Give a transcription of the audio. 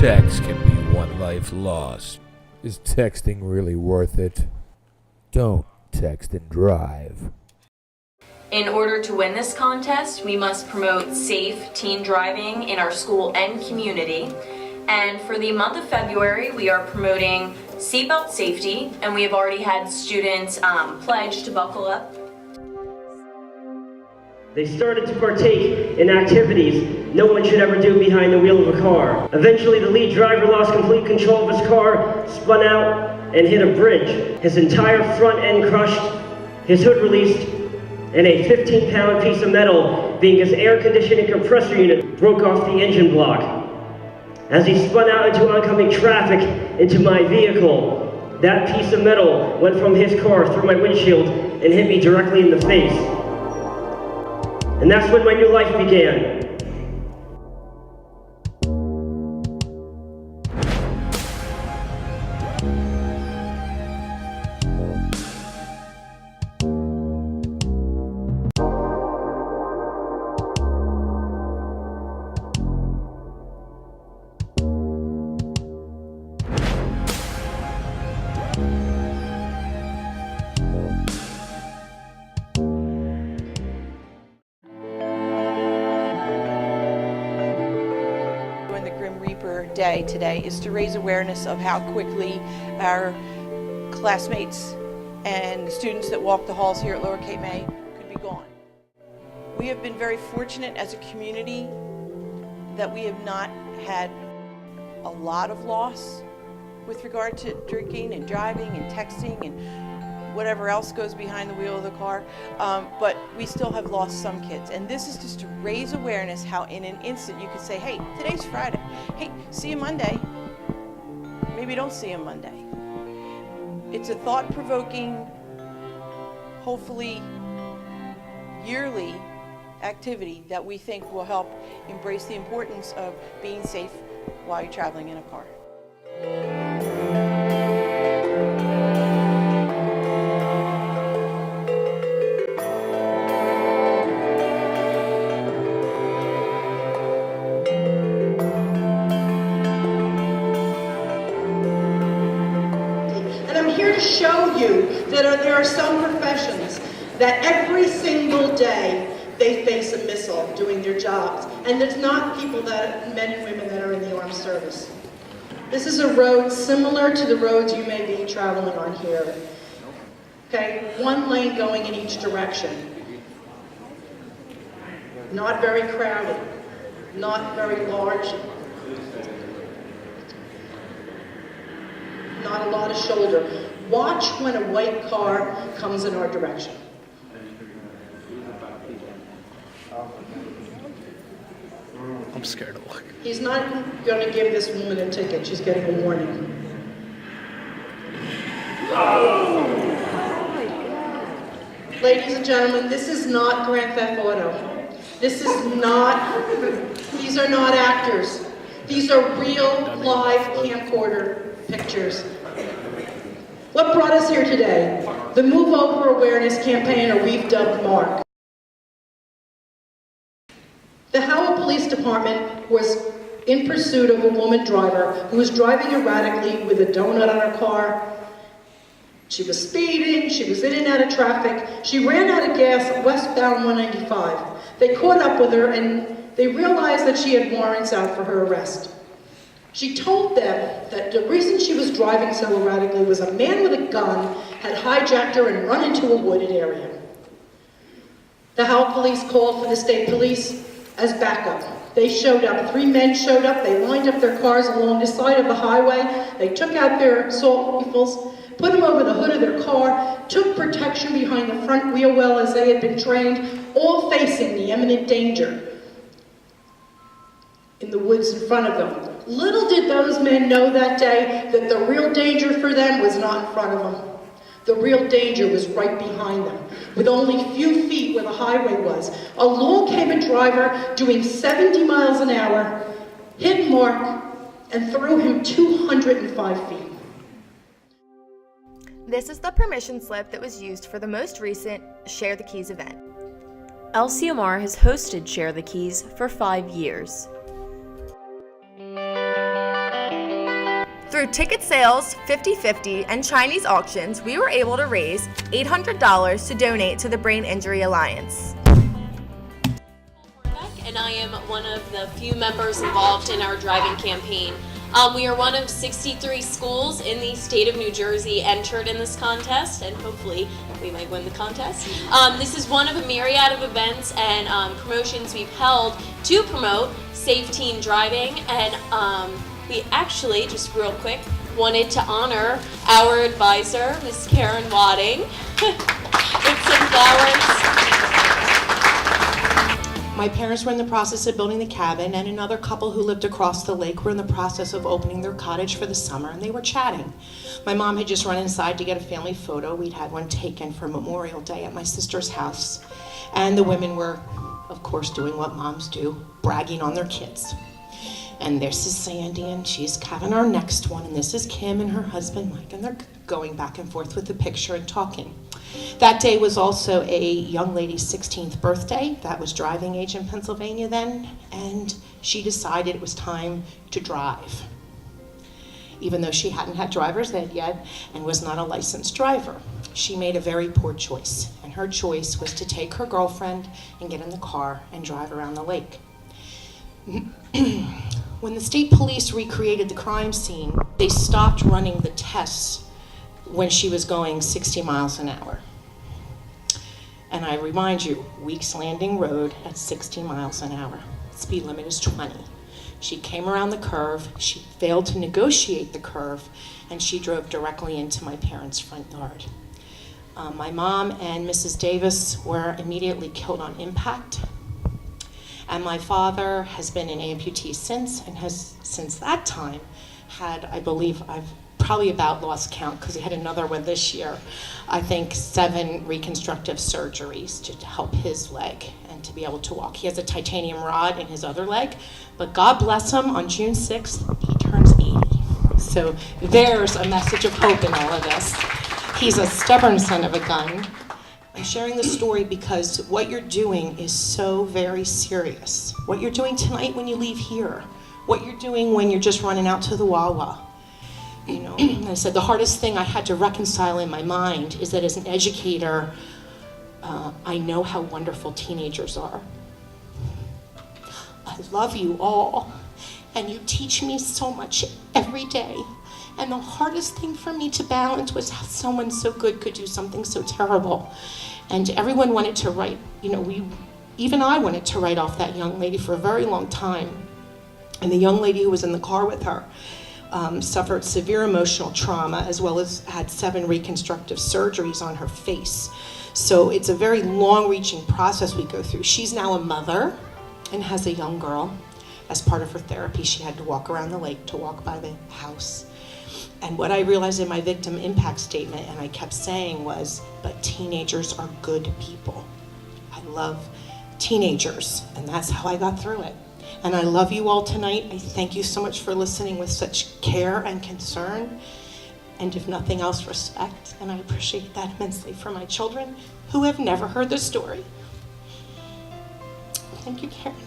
text can be one life lost. Is texting really worth it? Don't text and drive. In order to win this contest, we must promote safe teen driving in our school and community. And for the month of February, we are promoting seatbelt safety, and we have already had students pledge to buckle up. They started to partake in activities no one should ever do behind the wheel of a car. Eventually, the lead driver lost complete control of his car, spun out, and hit a bridge. His entire front end crushed, his hood released, and a 15-pound piece of metal, being his air conditioning compressor unit, broke off the engine block. As he spun out into oncoming traffic into my vehicle, that piece of metal went from his car through my windshield and hit me directly in the face. And that's when my new life began. Day today is to raise awareness of how quickly our classmates and the students that walk the halls here at Lower Cape May could be gone. We have been very fortunate as a community that we have not had a lot of loss with regard to drinking and driving and texting and whatever else goes behind the wheel of the car, but we still have lost some kids. And this is just to raise awareness how in an instant you could say, hey, today's Friday. Hey, see you Monday. Maybe don't see you Monday. It's a thought-provoking, hopefully yearly activity that we think will help embrace the importance of being safe while you're traveling in a car. Show you that there are some professions that every single day they face a missile doing their jobs, and it's not people that, men and women that are in the armed service. This is a road similar to the roads you may be traveling on here. Okay, one lane going in each direction. Not very crowded, not very large, not a lot of shoulder. Watch when a white car comes in our direction. I'm scared to look. He's not going to give this woman a ticket. She's getting a warning. Ladies and gentlemen, this is not Grand Theft Auto. This is not, these are not actors. These are real live camcorder pictures. What brought us here today? The Move Over Awareness campaign, or we've dubbed MARC. The Howell Police Department was in pursuit of a woman driver who was driving erratically with a donut on her car. She was speeding, she was in and out of traffic. She ran out of gas westbound 195. They caught up with her and they realized that she had warrants out for her arrest. She told them that the reason she was driving so erratically was a man with a gun had hijacked her and run into a wooded area. The Howell police called for the state police as backup. They showed up. 3 men showed up. They lined up their cars along the side of the highway. They took out their assault rifles, put them over the hood of their car, took protection behind the front wheel well as they had been trained, all facing the imminent danger in the woods in front of them. Little did those men know that day that the real danger for them was not in front of them. The real danger was right behind them, with only a few feet where the highway was. Along came a driver doing 70 miles an hour, hit Mark, and threw him 205 feet. This is the permission slip that was used for the most recent Share the Keys event. LCMR has hosted Share the Keys for 5 years. Through ticket sales, 50/50, and Chinese auctions, we were able to raise $800 to donate to the Brain Injury Alliance. And I am one of the few members involved in our driving campaign. We are one of 63 schools in the state of New Jersey entered in this contest, and hopefully we might win the contest. This is one of a myriad of events and promotions we've held to promote safe teen driving, and we actually, just real quick, wanted to honor our advisor, Ms. Karen Wadding, with some flowers. My parents were in the process of building the cabin, and another couple who lived across the lake were in the process of opening their cottage for the summer, and they were chatting. My mom had just run inside to get a family photo. We'd had one taken for Memorial Day at my sister's house, and the women were, of course, doing what moms do, bragging on their kids. And this is Sandy, and she's having our next one, and this is Kim and her husband, Mike, and they're going back and forth with the picture and talking. That day was also a young lady's 16th birthday that was driving age in Pennsylvania then, and she decided it was time to drive, even though she hadn't had driver's ed yet and was not a licensed driver. She made a very poor choice, and her choice was to take her girlfriend and get in the car and drive around the lake. When the state police recreated the crime scene, they stopped running the tests when she was going 60 miles an hour. And I remind you, Weeks Landing Road at 60 miles an hour. Speed limit is 20. She came around the curve, she failed to negotiate the curve, and she drove directly into my parents' front yard. My mom and Mrs. Davis were immediately killed on impact. And my father has been an amputee since, and has since that time had, I believe, I've probably about lost count because he had another one this year, I think 7 reconstructive surgeries to help his leg and to be able to walk. He has a titanium rod in his other leg, but God bless him, on June 6th, he turns 80. So there's a message of hope in all of this. He's a stubborn son of a gun. I'm sharing this story because what you're doing is so very serious. What you're doing tonight when you leave here, what you're doing when you're just running out to the Wawa. You know, I said the hardest thing I had to reconcile in my mind is that as an educator, I know how wonderful teenagers are. I love you all, and you teach me so much every day. And the hardest thing for me to balance was how someone so good could do something so terrible. And everyone wanted to write, you know, even I wanted to write off that young lady for a very long time. And the young lady who was in the car with her suffered severe emotional trauma, as well as had 7 reconstructive surgeries on her face. So it's a very long-reaching process we go through. She's now a mother and has a young girl. As part of her therapy, she had to walk around the lake, to walk by the house. And what I realized in my victim impact statement, and I kept saying, was, but teenagers are good people. I love teenagers, and that's how I got through it. And I love you all tonight. I thank you so much for listening with such care and concern, and if nothing else, respect. And I appreciate that immensely for my children who have never heard the story. Thank you, Karen.